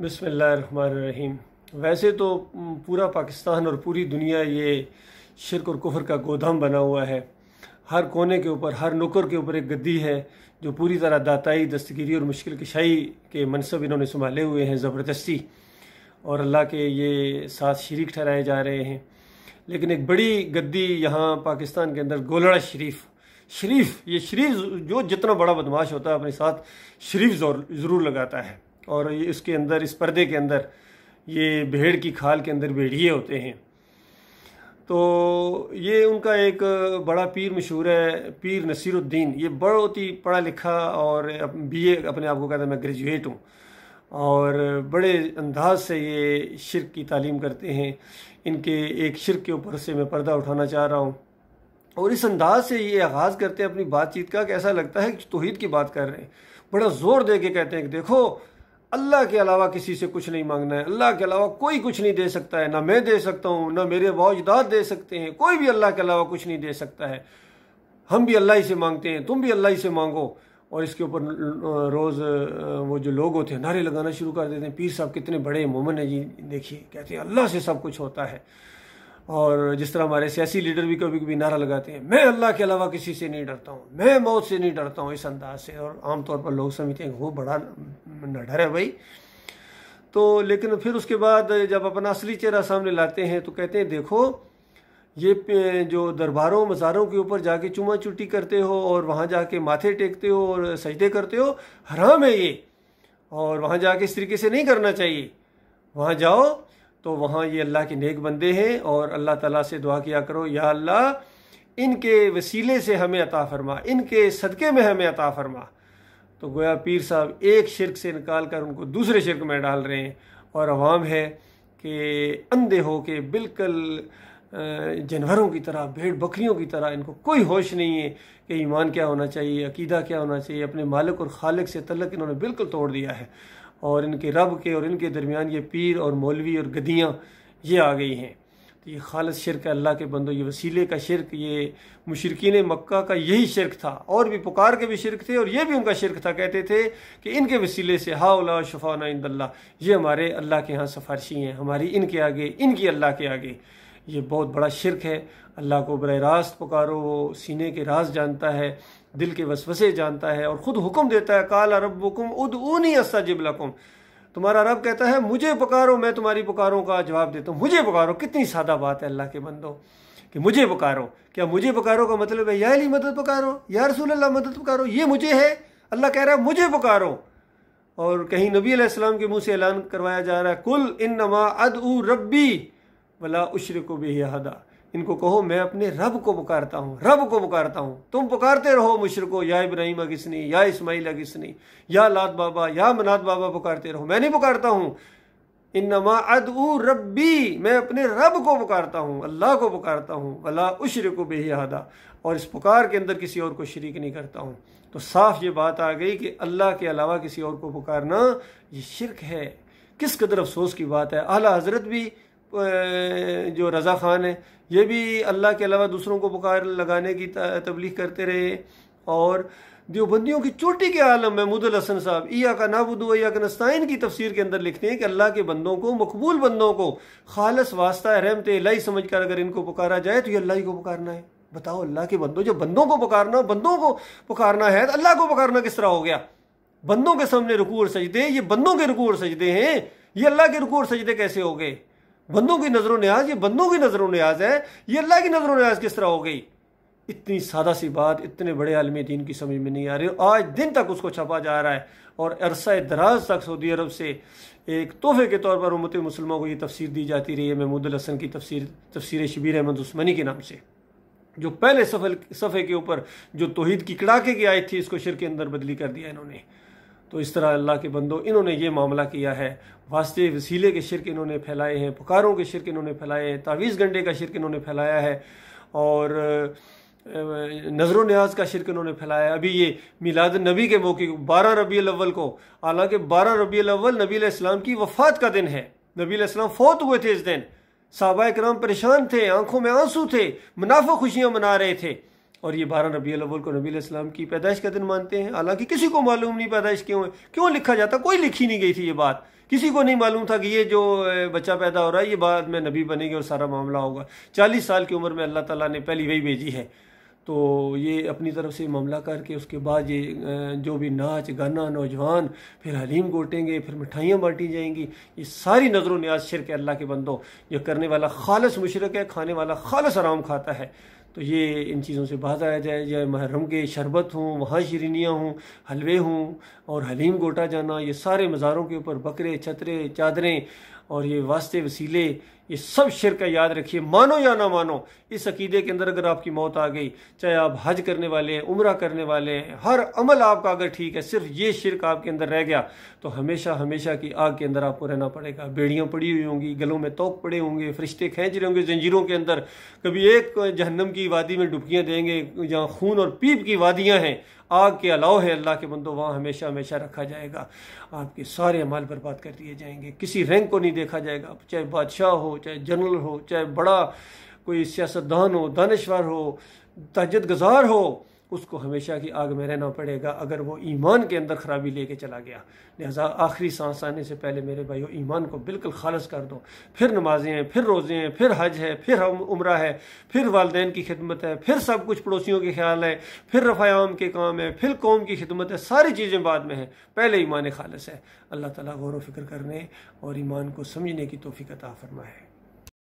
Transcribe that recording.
बिस्मिल्लाहिर्रहमानिर्रहीम। वैसे तो पूरा पाकिस्तान और पूरी दुनिया ये शिर्क और कुफर का गोदाम बना हुआ है। हर कोने के ऊपर, हर नुक्कड़ के ऊपर एक गद्दी है जो पूरी तरह दाताई, दस्तगीरी और मुश्किल कशाई के मनसब इन्होंने संभाले हुए हैं ज़बरदस्ती, और अल्लाह के ये साथ शरीक ठहराए जा रहे हैं। लेकिन एक बड़ी गद्दी यहाँ पाकिस्तान के अंदर गोलड़ा ये शरीफ जो जितना बड़ा बदमाश होता है अपने साथ शरीफ ज़रूर लगाता है, और ये इसके अंदर, इस पर्दे के अंदर, ये भेड़ की खाल के अंदर भेड़िए होते हैं। तो ये उनका एक बड़ा पीर मशहूर है, पीर नसीरुद्दीन। ये बहुत ही पढ़ा लिखा और बीए अपने आप को कहता है मैं ग्रेजुएट हूँ, और बड़े अंदाज से ये शिर्क की तालीम करते हैं। इनके एक शिर्क के ऊपर से मैं पर्दा उठाना चाह रहा हूँ, और इस अंदाज से ये आगाज़ करते हैं अपनी बातचीत का कि ऐसा लगता है कि तौहीद की बात कर रहे हैं। बड़ा ज़ोर दे के कहते हैं कि देखो, अल्लाह के अलावा किसी से कुछ नहीं मांगना है, अल्लाह के अलावा कोई कुछ नहीं दे सकता है, ना मैं दे सकता हूँ, ना मेरे वाजदाद दे सकते हैं, कोई भी अल्लाह के अलावा कुछ नहीं दे सकता है। हम भी अल्लाह ही से मांगते हैं, तुम भी अल्लाह ही से मांगो। और इसके ऊपर रोज़ वो जो लोग होते हैं नारे लगाना शुरू कर देते हैं, पीर साहब कितने बड़े मोमिन हैं जी, देखिए, कहते हैं अल्लाह से सब कुछ होता है। और जिस तरह हमारे सियासी लीडर भी कभी कभी नारा लगाते हैं, मैं अल्लाह के अलावा किसी से नहीं डरता हूँ, मैं मौत से नहीं डरता हूँ, इस अंदाज से। और आमतौर पर लोग समझते हैं वो बड़ा नडर है भाई। तो लेकिन फिर उसके बाद जब अपना असली चेहरा सामने लाते हैं तो कहते हैं देखो, ये जो दरबारों मज़ारों के ऊपर जाके चुमा चुटी करते हो और वहाँ जाके माथे टेकते हो और सजदे करते हो, हराम है ये, और वहाँ जाके इस तरीके से नहीं करना चाहिए। वहाँ जाओ तो वहाँ ये अल्लाह के नेक बंदे हैं, और अल्लाह ताला से दुआ किया करो, या अल्लाह इनके वसीले से हमें अता फरमा, इनके सदक़े में हमें अता फरमा। तो गोया पीर साहब एक शिर्क से निकाल कर उनको दूसरे शिर्क में डाल रहे हैं, और अवाम है कि अंधे हो के बिल्कुल जानवरों की तरह, भेड़ बकरियों की तरह, इनको कोई होश नहीं है कि ईमान क्या होना चाहिए, अकीदा क्या होना चाहिए। अपने मालिक और खालिक से तल्लुक़ इन्होंने बिल्कुल तोड़ दिया है, और इनके रब के और इनके दरमियान ये पीर और मौलवी और गद्दियाँ ये आ गई हैं। तो ये खालिस शिर्क है अल्लाह के बंदो, ये वसीले का शिर्क, ये मुशरिकीन मक्का का यही शिर्क था। और भी पुकार के भी शिर्क थे, और ये भी उनका शिर्क था। कहते थे कि इनके वसीले से हाउला शफाना इंदल्लाह, ये हमारे अल्लाह के यहाँ सफारशी हैं, हमारी इनके आगे, इनकी अल्लाह के आगे। ये बहुत बड़ा शिर्क है। अल्लाह को बरह रास्त पुकारो, वो सीने के राज जानता है, दिल के वसवसे जानता है, और ख़ुद हुक्म देता है, काला रब्बुकुम उदऊनी अस्तजिब लकुम। तुम्हारा रब कहता है मुझे पुकारो, मैं तुम्हारी पुकारों का जवाब देता हूँ। मुझे पुकारो, कितनी सादा बात है अल्लाह के बंदो कि मुझे पुकारो। क्या मुझे पुकारो का मतलब है या अली मदद पुकारो, या रसूल अल्लाह मदद पुकारो? ये मुझे है, अल्लाह कह रहा है मुझे पुकारो। और कहीं नबी अलैहिस्सलाम के मुँह से ऐलान करवाया जा रहा है, कुल इन्नमा अदऊ रब्बी वला उशरिकु बिही अहदा। इनको कहो मैं अपने रब को पुकारता हूँ, रब को पुकारता हूँ। तुम पुकारते रहो मुशरिको, या इब्राहिम अगिसनी, या इस्माइल अगिसनी, या लात बाबा, या मनात बाबा पुकारते रहो, मैं नहीं पुकारता हूँ। इन्नमा अदऊ रब्बी, मैं अपने रब को पुकारता हूँ, अल्लाह को पुकारता हूँ। वला उशरिकु बिही अहदा, और इस पुकार के अंदर किसी और को शरीक नहीं करता हूँ। तो साफ ये बात आ गई कि अल्लाह के अलावा किसी और को पुकारना ये शिर्क है। किस कदर अफसोस की बात है। आला हजरत भी जो रज़ा ख़ान है, ये भी अल्लाह के अलावा दूसरों को पुकार लगाने की तबलीग करते रहे। और देवबंदियों की चोटी के आलम महमूदुल हसन साहब इय्याका नअबुदु व इय्याका नस्तईन की तफसीर के अंदर लिखते हैं कि अल्लाह के बंदों को, मकबूल बंदों को खालिस वास्ता रहमत इलाही समझ कर अगर इनको पुकारा जाए तो ये अल्लाह ही को पुकारना है। बताओ, अल्लाह के बंदों, जब बंदों को पुकारना है तो अल्लाह को पुकारना किस तरह हो गया? बंदों के सामने रुकू और सजदे, ये बंदों के रुकू और सजदे हैं, ये अल्लाह के रुकू और सजदे कैसे हो गए? बंदों की नजरों न्याज, ये बंदों की नजरों न्याज है, ये अल्लाह की नजरों न्याज किस तरह हो गई? इतनी सादा सी बात इतने बड़े आलमी दीन की समझ में नहीं आ रही। आज दिन तक उसको छपा जा रहा है, और अरसा दराज तक सऊदी अरब से एक तोहफे के तौर पर उम्मत मुसलमान को ये तफसीर दी जाती रही है, महमूदुल हसन की तफसीर शबीर अहमद उस्मानी के नाम से, जो पहले सफ़े के ऊपर जो तौहीद की कड़ाके की आयत थी, इसको शिर्क के अंदर बदली कर दिया इन्होंने। तो इस तरह अल्लाह के बंदों, इन्होंने ये मामला किया है। वास्ते वसीले के शिर्क इन्होंने फैलाए हैं, पुकारों के शिर्क इन्होंने फैलाए हैं, तावीज़ गंडे का शिर्क इन्होंने फैलाया है, और नज़र न्याज का शिर्क इन्होंने फैलाया है। अभी ये मिलाद नबी के मौके 12 रबीउल अव्वल को, हालांकि 12 रबीउल अव्वल नबी अलैहिस्सलाम की वफ़ात का दिन है, नबी अलैहिस्सलाम फौत हुए थे इस दिन। सहाबा किराम परेशान थे, आंखों में आंसू थे, मुनाफिक खुशियाँ मना रहे थे, और ये 12 रबीउल अव्वल को नबी अलैहिस्सलाम की पैदाइश का दिन मानते हैं। हालांकि किसी को मालूम नहीं पैदाइश क्यों है, क्यों लिखा जाता, कोई लिखी नहीं गई थी ये बात किसी को नहीं मालूम था कि ये जो बच्चा पैदा हो रहा है ये बाद में नबी बनेंगे और सारा मामला होगा। 40 साल की उम्र में अल्लाह ताला ने पहली वही भेजी है। तो ये अपनी तरफ से मामला करके उसके बाद ये जो भी नाच गाना नौजवान फिर हलीम गोटेंगे, फिर मिठाइयाँ बांटी जाएंगी, ये सारी नज़र न्याज शिरक है। अल्लाह के बंदो, ये करने वाला खालिस मुशरिक है, खाने वाला खालिस हराम खाता है। तो ये इन चीज़ों से बाहर आया जाए। या महर्रम के शरबत हों, वहाँ शिरीनियाँ हों, हलवे हों और हलीम गोटा जाना, ये सारे मज़ारों के ऊपर बकरे, छतरे, चादरें और ये वास्ते वसीले, ये सब शिरक है। याद रखिए, मानो या ना मानो, इस अकीदे के अंदर अगर आपकी मौत आ गई, चाहे आप हज करने वाले हैं, उम्रा करने वाले हैं, हर अमल आपका अगर ठीक है, सिर्फ ये शिरक आपके अंदर रह गया तो हमेशा हमेशा की आग के अंदर आपको रहना पड़ेगा। बेड़ियाँ पड़ी हुई होंगी, गलों में तोप पड़े होंगे, फरिश्ते खींच रहे होंगे जंजीरों के अंदर। कभी एक जहन्नम की वादी में डुबकियाँ देंगे जहाँ खून और पीप की वादियाँ हैं, आग के अलाव है अल्लाह के बंदो, वहाँ हमेशा हमेशा रखा जाएगा। आपके सारे अमाल बर्बाद कर दिए जाएंगे। किसी रैंक को नहीं देखा जाएगा, चाहे बादशाह हो, चाहे जनरल हो, चाहे बड़ा कोई सियासतदान हो, दानश्वर हो, तहज्जुद गुज़ार हो, उसको हमेशा की आग में रहना पड़ेगा अगर वो ईमान के अंदर खराबी लेके चला गया। लिहाजा आखिरी सांस आने से पहले मेरे भाइयों, ईमान को बिल्कुल खालिस कर दो। फिर नमाजें हैं, फिर रोज़े हैं, फिर हज है, फिर उम्रा है, फिर वालदैन की खिदमत है, फिर सब कुछ पड़ोसियों के ख्याल है, फिर रफ़ायाम के काम है, फिर कौम की खिदमत है। सारी चीज़ें बाद में हैं, पहले ईमान खालिस है। अल्लाह ताला गौर व फिक्र करने और ईमान को समझने की तौफीक अता फरमाए।